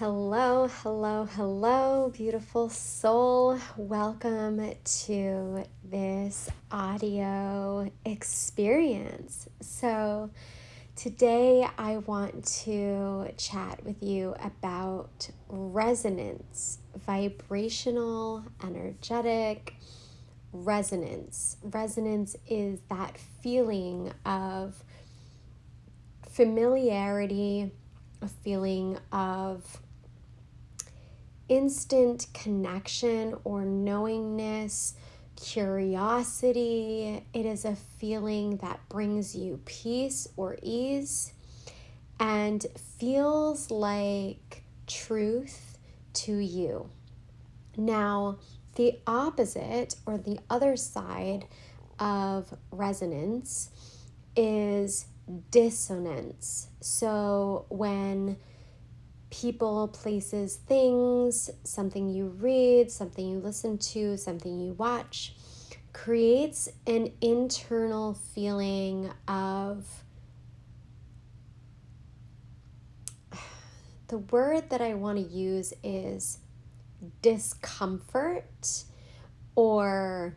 Hello, hello, hello, beautiful soul. Welcome to this audio experience. So, today I want to chat with you about resonance, vibrational, energetic resonance. Resonance is that feeling of familiarity, a feeling of instant connection or knowingness, curiosity. It is a feeling that brings you peace or ease and feels like truth to you. Now, the opposite or the other side of resonance is dissonance. So when people, places, things, something you read, something you listen to, something you watch, creates an internal feeling of, the word that I want to use is discomfort, or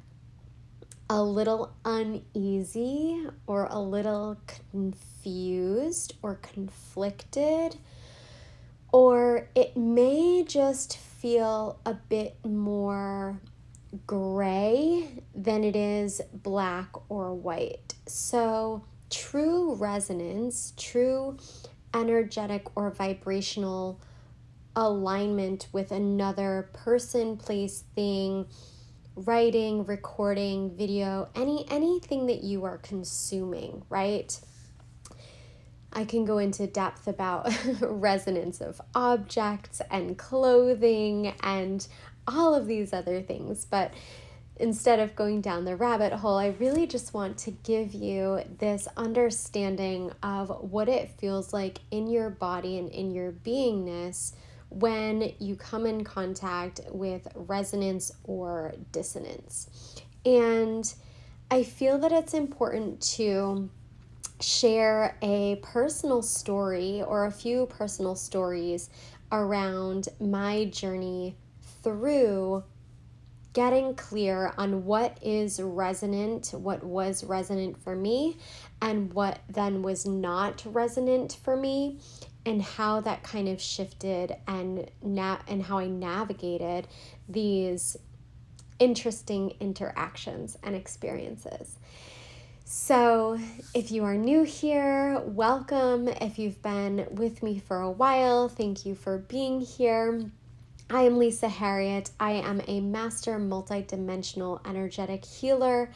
a little uneasy, or a little confused or conflicted. Or it may just feel a bit more gray than it is black or white. So true resonance, true energetic or vibrational alignment with another person, place, thing, writing, recording, video, anything that you are consuming, right? I can go into depth about resonance of objects and clothing and all of these other things. But instead of going down the rabbit hole, I really just want to give you this understanding of what it feels like in your body and in your beingness when you come in contact with resonance or dissonance. And I feel that it's important to share a personal story or a few personal stories around my journey through getting clear on what is resonant, what was resonant for me, and what then was not resonant for me, and how that kind of shifted and how I navigated these interesting interactions and experiences. So if you are new here, welcome. If you've been with me for a while, thank you for being here. I am Lisa Harriet. I am a master multidimensional energetic healer,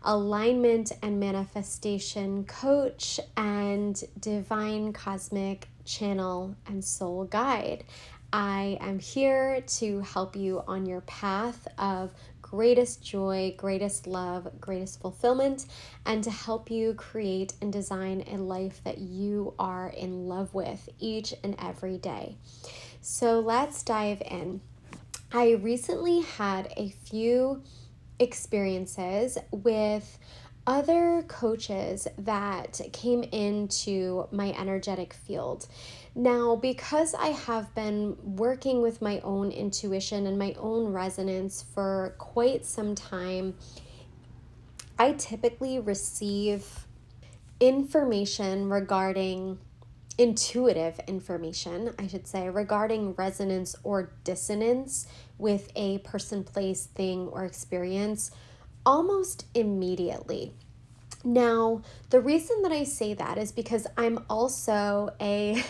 alignment and manifestation coach, and divine cosmic channel and soul guide. I am here to help you on your path of greatest joy, greatest love, greatest fulfillment, and to help you create and design a life that you are in love with each and every day. So let's dive in. I recently had a few experiences with other coaches that came into my energetic field. Now, because I have been working with my own intuition and my own resonance for quite some time, I typically receive information regarding intuitive information, I should say, regarding resonance or dissonance with a person, place, thing, or experience almost immediately. Now, the reason that I say that is because I'm also a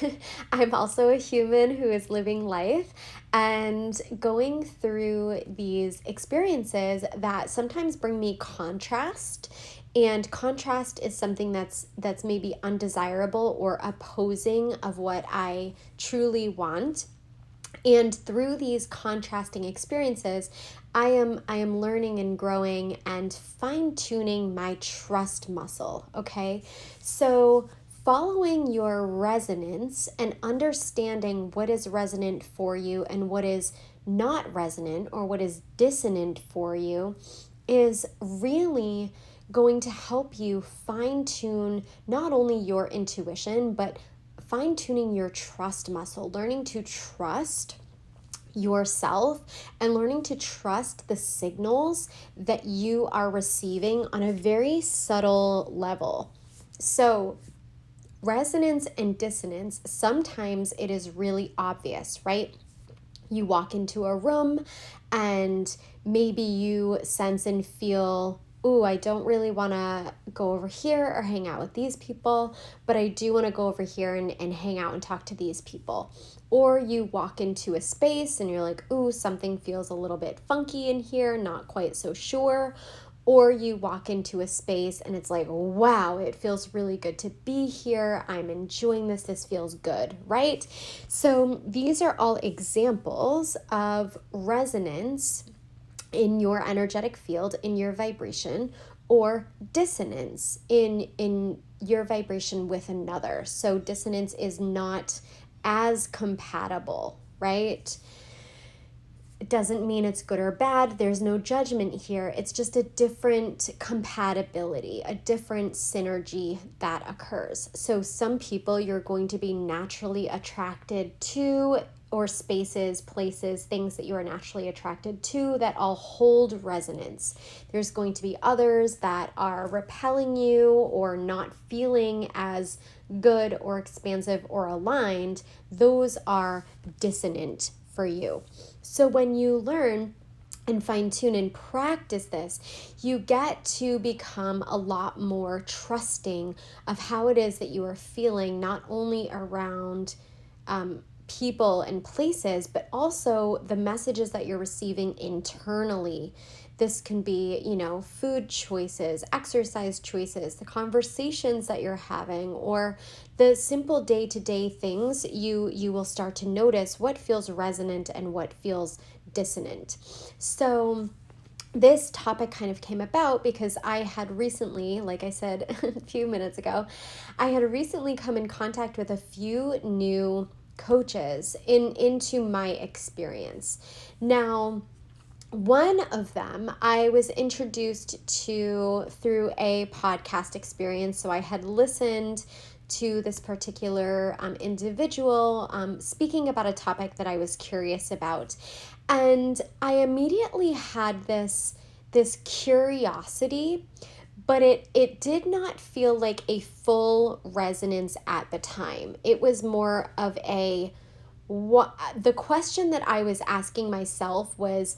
I'm also a human who is living life and going through these experiences that sometimes bring me contrast. And contrast is something that's maybe undesirable or opposing of what I truly want. And through these contrasting experiences, I am learning and growing and fine-tuning my trust muscle, okay? So following your resonance and understanding what is resonant for you and what is not resonant or what is dissonant for you is really going to help you fine-tune not only your intuition, but fine-tuning your trust muscle, learning to trust yourself and learning to trust the signals that you are receiving on a very subtle level. So resonance and dissonance, sometimes it is really obvious, right? You walk into a room and maybe you sense and feel, ooh, I don't really want to go over here or hang out with these people, but I do want to go over here and hang out and talk to these people. Or you walk into a space and you're like, ooh, something feels a little bit funky in here, not quite so sure. Or you walk into a space and it's like, wow, it feels really good to be here. I'm enjoying this. This feels good, right? So these are all examples of resonance in your energetic field, in your vibration, or dissonance in your vibration with another. So dissonance is not as compatible, right? It doesn't mean it's good or bad. There's no judgment here. It's just a different compatibility, a different synergy that occurs. So some people you're going to be naturally attracted to, or spaces, places, things that you are naturally attracted to that all hold resonance. There's going to be others that are repelling you or not feeling as good or expansive or aligned. Those are dissonant for you. So when you learn and fine tune and practice this, you get to become a lot more trusting of how it is that you are feeling, not only around people and places, but also the messages that you're receiving internally. This can be, food choices, exercise choices, the conversations that you're having, or the simple day-to-day things. You will start to notice what feels resonant and what feels dissonant. So this topic kind of came about because I had recently, like I said a few minutes ago, I had recently come in contact with a few new coaches into my experience. Now, one of them I was introduced to through a podcast experience. So I had listened to this particular individual speaking about a topic that I was curious about. And I immediately had this curiosity, but it did not feel like a full resonance at the time. It was more of the question that I was asking myself was,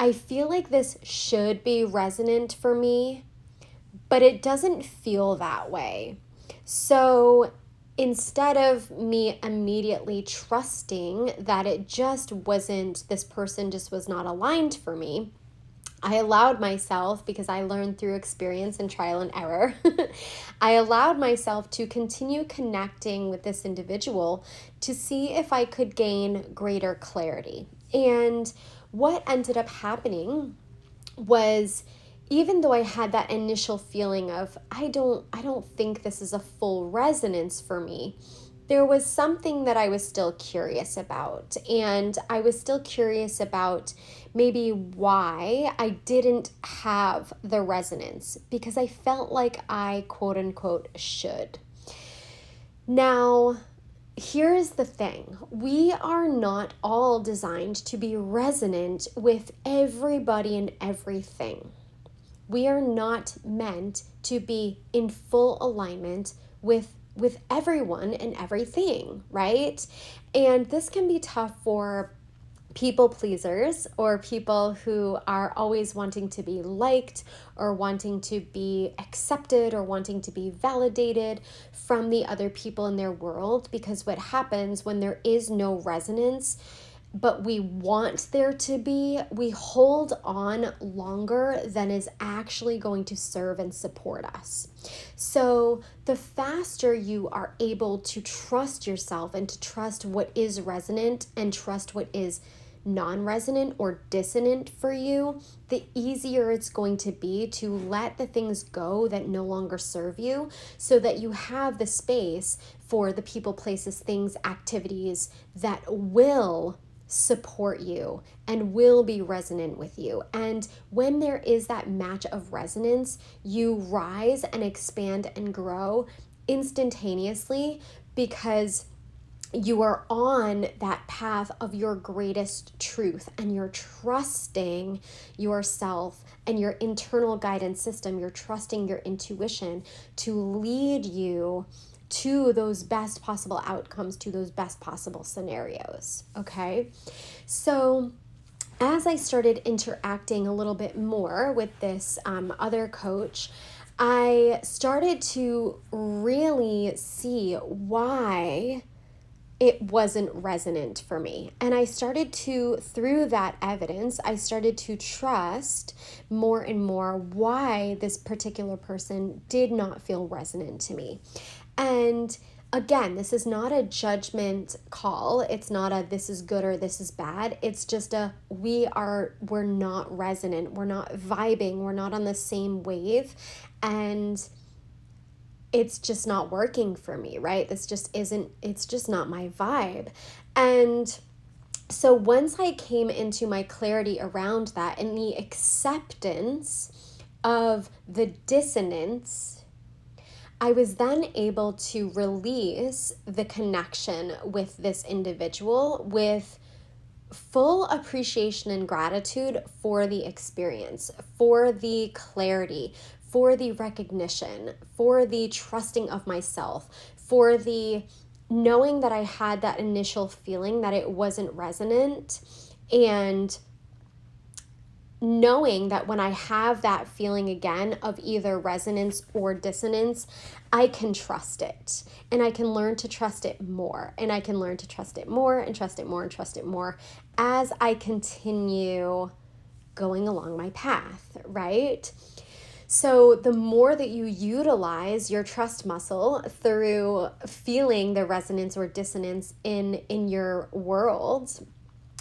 I feel like this should be resonant for me, but it doesn't feel that way. So instead of me immediately trusting that it just wasn't, this person just was not aligned for me, I allowed myself, because I learned through experience and trial and error, I allowed myself to continue connecting with this individual to see if I could gain greater clarity. And what ended up happening was, even though I had that initial feeling of, I don't think this is a full resonance for me, there was something that I was still curious about. And I was still curious about maybe why I didn't have the resonance, because I felt like I quote unquote should. Now, here's the thing. We are not all designed to be resonant with everybody and everything. We are not meant to be in full alignment with everyone and everything, right? And this can be tough for people pleasers, or people who are always wanting to be liked or wanting to be accepted or wanting to be validated from the other people in their world. Because what happens when there is no resonance, but we want there to be, we hold on longer than is actually going to serve and support us. So the faster you are able to trust yourself and to trust what is resonant and trust what is non-resonant or dissonant for you, the easier it's going to be to let the things go that no longer serve you, so that you have the space for the people, places, things, activities that will support you and will be resonant with you. And when there is that match of resonance, you rise and expand and grow instantaneously, because you are on that path of your greatest truth, and you're trusting yourself and your internal guidance system. You're trusting your intuition to lead you to those best possible outcomes, to those best possible scenarios. Okay. So as I started interacting a little bit more with this other coach, I started to really see why it wasn't resonant for me. And I started to, through that evidence, I started to trust more and more why this particular person did not feel resonant to me. And again, this is not a judgment call. It's not a this is good or this is bad. It's just a we're not resonant. We're not vibing. We're not on the same wave. And it's just not working for me, right? It's just not my vibe. And so once I came into my clarity around that and the acceptance of the dissonance, I was then able to release the connection with this individual with full appreciation and gratitude for the experience, for the clarity, for the recognition, for the trusting of myself, for the knowing that I had that initial feeling that it wasn't resonant, and knowing that when I have that feeling again of either resonance or dissonance, I can trust it, and I can learn to trust it more, and I can learn to trust it more and trust it more and trust it more as I continue going along my path, right? So the more that you utilize your trust muscle through feeling the resonance or dissonance in your world,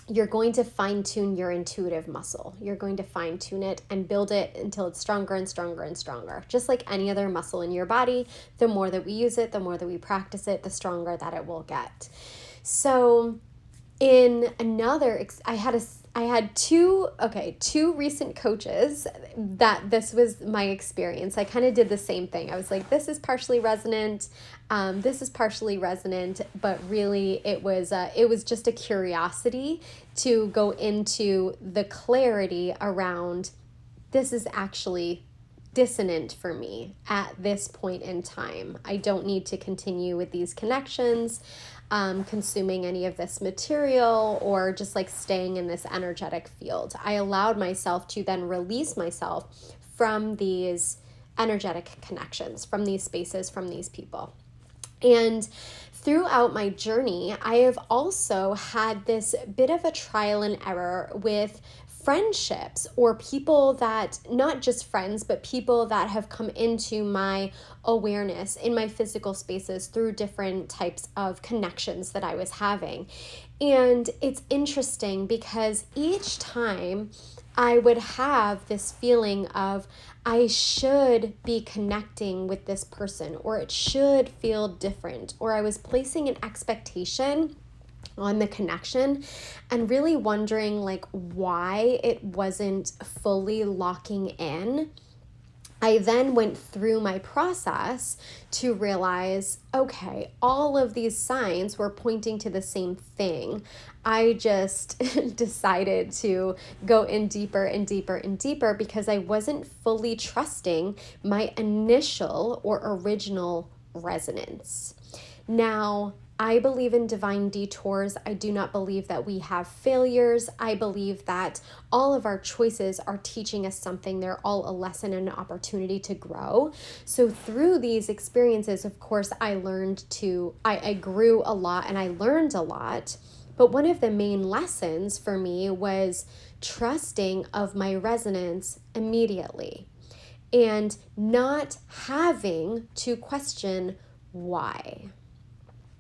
you're going to fine-tune your intuitive muscle. You're going to fine-tune it and build it until it's stronger and stronger and stronger. Just like any other muscle in your body, the more that we use it, the more that we practice it, the stronger that it will get. So in another, I had two recent coaches that this was my experience. I kind of did the same thing. I was like, this is partially resonant. This is partially resonant, but really it was just a curiosity to go into the clarity around this is actually dissonant for me at this point in time. I don't need to continue with these connections, consuming any of this material, or just like staying in this energetic field. I allowed myself to then release myself from these energetic connections, from these spaces, from these people. And throughout my journey, I have also had this bit of a trial and error with friendships, or people that, not just friends, but people that have come into my awareness in my physical spaces through different types of connections that I was having. And it's interesting because each time I would have this feeling of I should be connecting with this person, or it should feel different, or I was placing an expectation on the connection and really wondering like why it wasn't fully locking in. I then went through my process to realize, okay, all of these signs were pointing to the same thing. I just decided to go in deeper and deeper and deeper because I wasn't fully trusting my initial or original resonance. Now, I believe in divine detours. I do not believe that we have failures. I believe that all of our choices are teaching us something. They're all a lesson and an opportunity to grow. So through these experiences, of course, I grew a lot and I learned a lot. But one of the main lessons for me was trusting of my resonance immediately and not having to question why.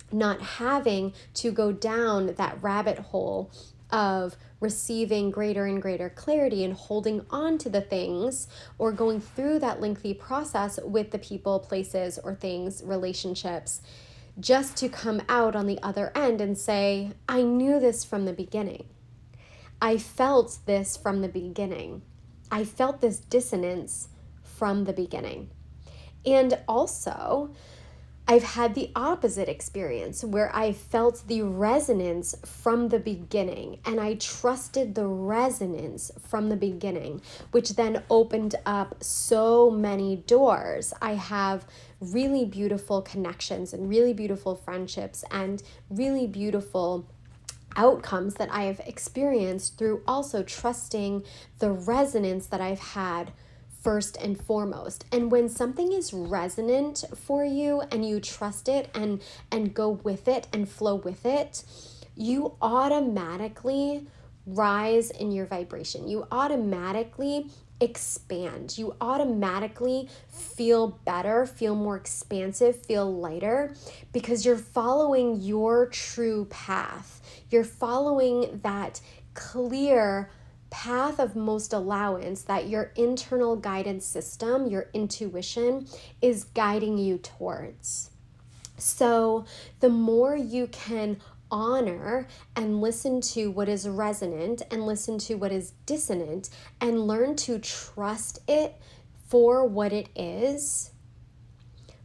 Not having to go down that rabbit hole of receiving greater and greater clarity and holding on to the things, or going through that lengthy process with the people, places, or things, relationships, just to come out on the other end and say, I knew this from the beginning. I felt this from the beginning. I felt this dissonance from the beginning. And also, I've had the opposite experience where I felt the resonance from the beginning, and I trusted the resonance from the beginning, which then opened up so many doors. I have really beautiful connections and really beautiful friendships and really beautiful outcomes that I have experienced through also trusting the resonance that I've had first and foremost. And when something is resonant for you and you trust it and go with it and flow with it, you automatically rise in your vibration. You automatically expand. You automatically feel better, feel more expansive, feel lighter, because you're following your true path. You're following that clear path of most allowance that your internal guidance system, your intuition, is guiding you towards. So the more you can honor and listen to what is resonant and listen to what is dissonant and learn to trust it for what it is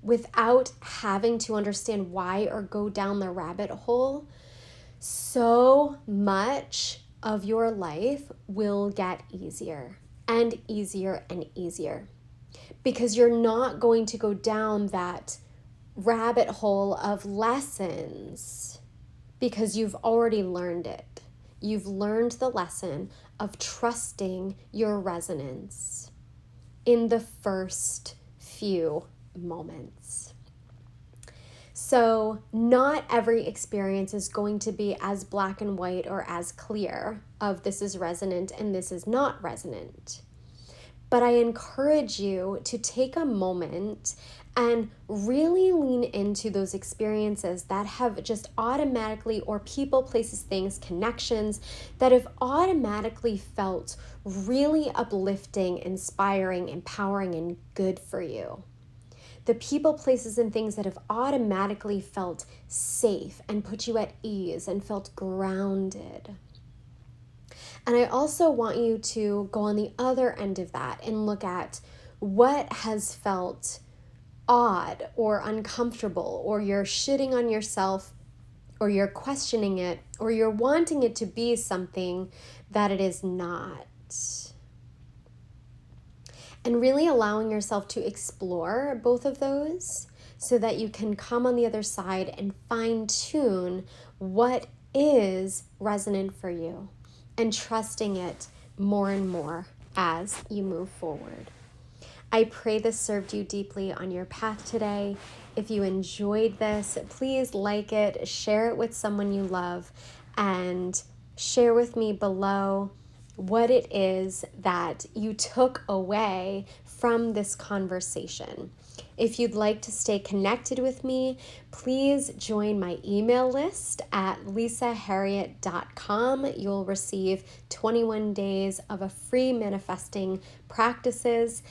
without having to understand why or go down the rabbit hole, so much of your life will get easier and easier and easier, because you're not going to go down that rabbit hole of lessons, because you've already learned it. You've learned the lesson of trusting your resonance in the first few moments. So not every experience is going to be as black and white or as clear of this is resonant and this is not resonant. But I encourage you to take a moment and really lean into those experiences that have just automatically, or people, places, things, connections that have automatically felt really uplifting, inspiring, empowering, and good for you. The people, places, and things that have automatically felt safe and put you at ease and felt grounded. And I also want you to go on the other end of that and look at what has felt odd or uncomfortable, or you're shitting on yourself, or you're questioning it, or you're wanting it to be something that it is not. And really allowing yourself to explore both of those so that you can come on the other side and fine-tune what is resonant for you, and trusting it more and more as you move forward. I pray this served you deeply on your path today. If you enjoyed this, please like it, share it with someone you love, and share with me below what it is that you took away from this conversation. If you'd like to stay connected with me, please join my email list at lisaharriet.com. You'll receive 21 days of a free manifesting practices.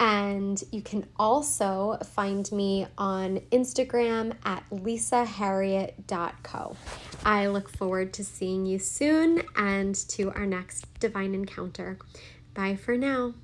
And you can also find me on Instagram at lisaharriet.co. I look forward to seeing you soon and to our next divine encounter. Bye for now.